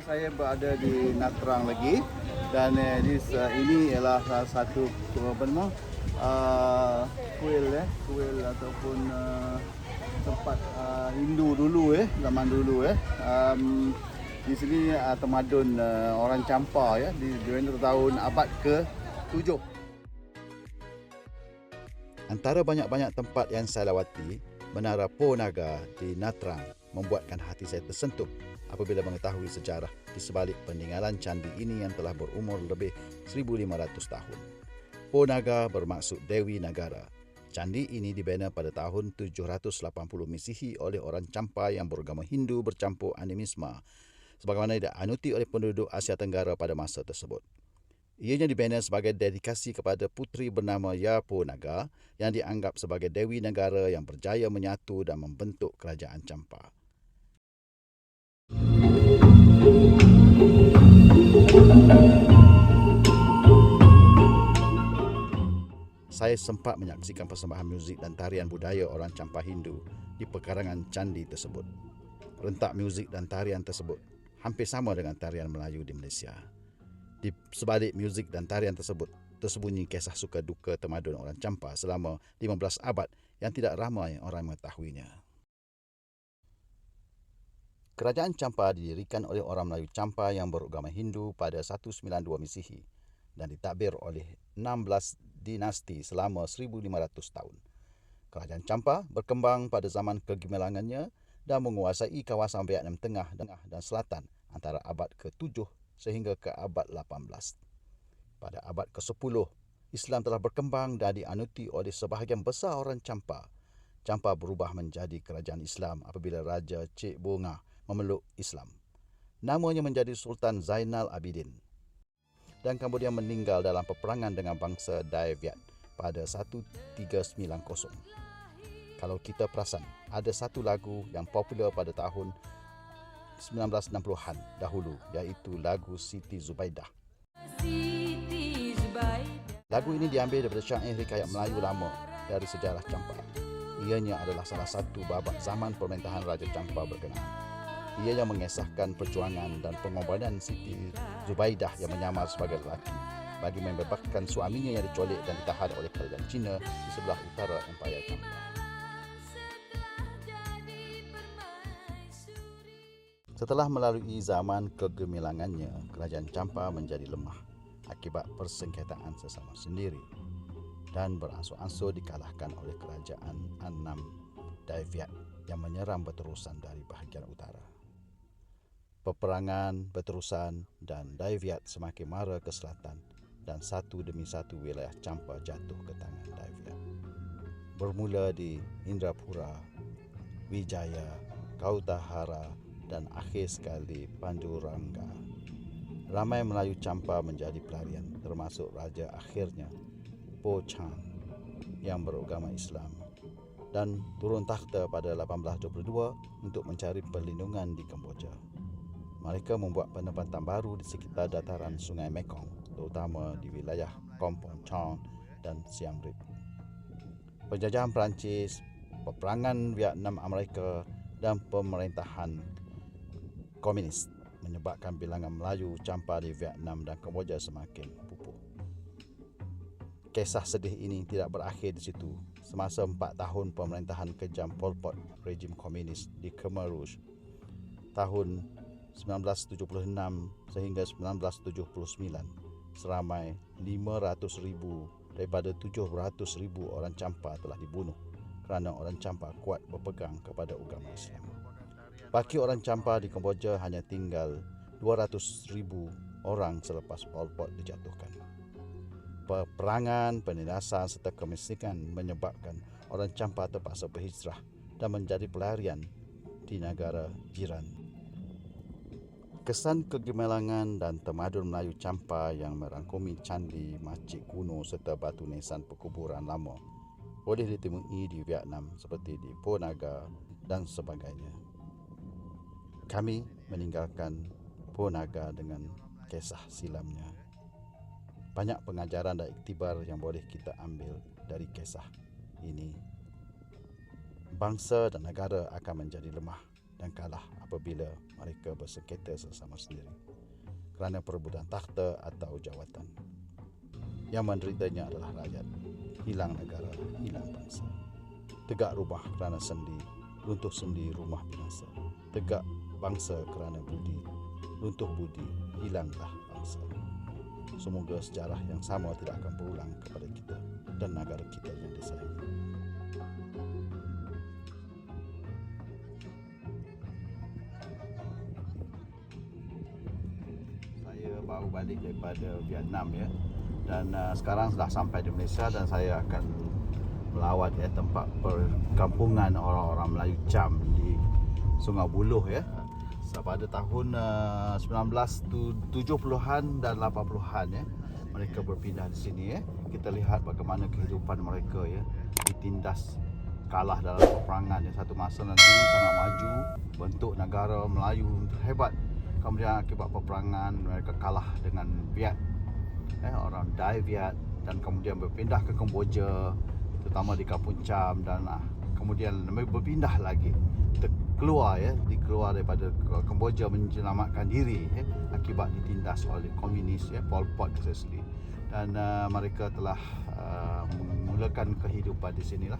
Saya berada di Natrang lagi dan ini ialah salah satu kuil ataupun tempat Hindu dulu zaman dulu di sini tamadun orang Champa di tahun abad ke-7. Antara banyak-banyak tempat yang saya lawati, Menara Poh Naga di Natrang membuatkan hati saya tersentuh apabila mengetahui sejarah di sebalik peninggalan candi ini yang telah berumur lebih 1,500 tahun. Poh Naga bermaksud Dewi Nagara. Candi ini dibina pada tahun 780 Masihi oleh orang Champa yang beragama Hindu bercampur animisme, sebagaimana dianuti oleh penduduk Asia Tenggara pada masa tersebut. Ianya dibina sebagai dedikasi kepada puteri bernama Ya Poh Naga yang dianggap sebagai Dewi Negara yang berjaya menyatu dan membentuk kerajaan Champa. Saya sempat menyaksikan persembahan muzik dan tarian budaya orang Champa Hindu di pekarangan candi tersebut. Rentak muzik dan tarian tersebut hampir sama dengan tarian Melayu di Malaysia. Di sebalik muzik dan tarian tersebut, tersembunyi kisah suka duka tamadun orang Champa selama 15 abad yang tidak ramai orang mengetahuinya. Kerajaan Champa didirikan oleh orang Melayu Champa yang beragama Hindu pada 192 Masihi dan ditadbir oleh 16 dinasti selama 1,500 tahun. Kerajaan Champa berkembang pada zaman kegemilangannya dan menguasai kawasan Vietnam Tengah dan Selatan antara abad ke-7 sehingga ke abad 18. Pada abad ke-10, Islam telah berkembang dan dianuti oleh sebahagian besar orang Champa. Champa berubah menjadi kerajaan Islam apabila Raja Cik Bunga memeluk Islam. Namanya menjadi Sultan Zainal Abidin dan kemudian meninggal dalam peperangan dengan bangsa Dai Viet pada 1390. Kalau kita perasan, ada satu lagu yang popular pada tahun 1960-an dahulu, iaitu lagu Siti Zubaidah. Lagu ini diambil daripada syair hikayat Melayu lama dari sejarah Champa. Ianya adalah salah satu babak zaman pemerintahan Raja Champa berkenaan. Ia yang mengesahkan perjuangan dan pengorbanan Siti Zubaidah yang menyamar sebagai lelaki bagi membebaskan suaminya yang diculik dan ditahan oleh kerajaan Cina di sebelah utara Empayar Champa. Setelah melalui zaman kegemilangannya, kerajaan Champa menjadi lemah akibat persengketaan sesama sendiri dan beransur-ansur dikalahkan oleh kerajaan Annam Dai Viet yang menyerang berterusan dari bahagian utara. Peperangan berterusan dan Dai Viet semakin mara ke selatan dan satu demi satu wilayah Champa jatuh ke tangan Dai Viet. Bermula di Indrapura, Wijaya, Kautahara dan akhir sekali Panduranga. Ramai Melayu Champa menjadi pelarian, termasuk raja akhirnya, Po Chang, yang beragama Islam dan turun takhta pada 1822 untuk mencari perlindungan di Kemboja. Mereka membuat penempatan baru di sekitar dataran Sungai Mekong, terutama di wilayah Kampong Chong dan Siem Reap. Penjajahan Perancis, peperangan Vietnam Amerika dan pemerintahan komunis menyebabkan bilangan Melayu Champa di Vietnam dan Kemboja semakin pupus. Kisah sedih ini tidak berakhir di situ. Semasa 4 tahun pemerintahan kejam Pol Pot, rejim komunis di Khmer Rouge, tahun 1976 sehingga 1979, seramai 500,000 daripada 700,000 orang Champa telah dibunuh kerana orang Champa kuat berpegang kepada agama Islam. Baki orang Champa di Kemboja hanya tinggal 200,000 orang selepas Pol Pot dijatuhkan. Peperangan, penindasan serta kemiskinan menyebabkan orang Champa terpaksa berhijrah dan menjadi pelarian di negara jiran. Kesan kegemilangan dan tamadun Melayu Champa yang merangkumi candi, masjid kuno serta batu nisan perkuburan lama boleh ditemui di Vietnam seperti di Po Naga dan sebagainya. Kami meninggalkan Po Naga dengan kisah silamnya. Banyak pengajaran dan iktibar yang boleh kita ambil dari kisah ini. Bangsa dan negara akan menjadi lemah dan kalah apabila mereka bersengketa sesama sendiri kerana perebutan takhta atau jawatan. Yang menderitanya adalah rakyat. Hilang negara, hilang bangsa. Tegak rumah kerana sendi, runtuh sendi, rumah binasa. Tegak bangsa kerana budi, runtuh budi, hilanglah bangsa. Semoga sejarah yang sama tidak akan berulang kepada kita dan negara kita yang disayangi. Saya baru balik daripada Vietnam ya, dan sekarang sudah sampai di Malaysia dan saya akan melawat tempat perkampungan orang-orang Melayu Cham di Sungai Buloh ya. Pada tahun 1970-an dan 80-an ya, mereka berpindah di sini ya. Kita lihat bagaimana kehidupan mereka ya, ditindas, kalah dalam peperangan ya. Satu masa nanti sangat maju, bentuk negara Melayu hebat. Kemudian akibat peperangan mereka kalah dengan Viet, orang Dai Viet, dan kemudian berpindah ke Kemboja, terutama di Kampung Cham, dan kemudian berpindah lagi keluar daripada Kemboja menyelamatkan diri akibat ditindas oleh komunis Pol Pot especially. Dan mereka telah memulakan kehidupan di sinilah